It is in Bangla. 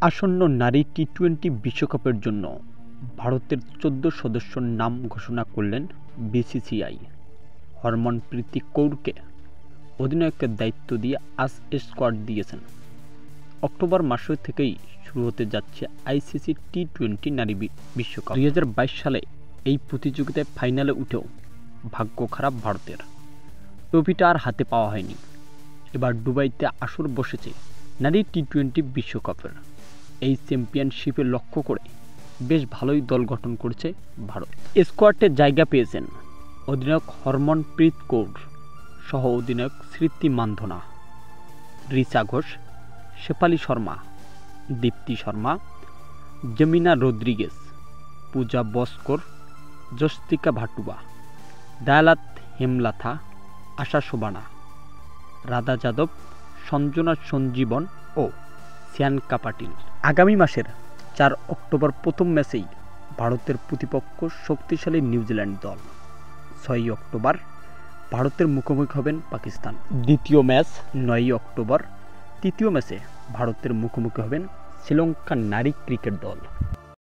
আসন্ন নারী টি-টোয়েন্টি বিশ্বকাপের জন্য ভারতের ১৪ সদস্যের নাম ঘোষণা করলেন বিসিসিআই। হরমনপ্রীত কৌরকে অধিনায়কের দায়িত্ব দিয়ে আজ স্কোয়াড দিয়েছেন। অক্টোবর মাস থেকেই শুরু হতে যাচ্ছে আইসিসি টি-টোয়েন্টি নারী বিশ্বকাপ। ২০২২ সালে এই প্রতিযোগিতায় ফাইনালে উঠেও ভাগ্য খারাপ ভারতের, ট্রফিটা আর হাতে পাওয়া হয়নি। এবার দুবাইতে আসর বসেছে নারী টি-টোয়েন্টি বিশ্বকাপের। এই চ্যাম্পিয়নশিপে লক্ষ্য করে বেশ ভালোই দল গঠন করেছে ভারত। স্কোয়াডে জায়গা পেয়েছেন অধিনায়ক হরমনপ্রীত কৌর সহ অধিনায়ক স্মৃতি মান্ধনা, রিচা ঘোষ, শেফালি শর্মা, দীপ্তি শর্মা, জেমিনা রদ্রিগেজ, পূজা বস্কর, জস্তিকা ভাটুয়া, দায়ালাত হেমলাথা, আশা শোভানা, রাধা যাদব, সঞ্জনা সঞ্জীবন ও শ্যানকা পাটিল। আগামী মাসের ৪ অক্টোবর প্রথম ম্যাচেই ভারতের প্রতিপক্ষ শক্তিশালী নিউজিল্যান্ড দল। ৬ অক্টোবর ভারতের মুখোমুখি হবেন পাকিস্তান। দ্বিতীয় ম্যাচ ৯ অক্টোবর। তৃতীয় ম্যাচে ভারতের মুখোমুখি হবেন শ্রীলঙ্কার নারী ক্রিকেট দল।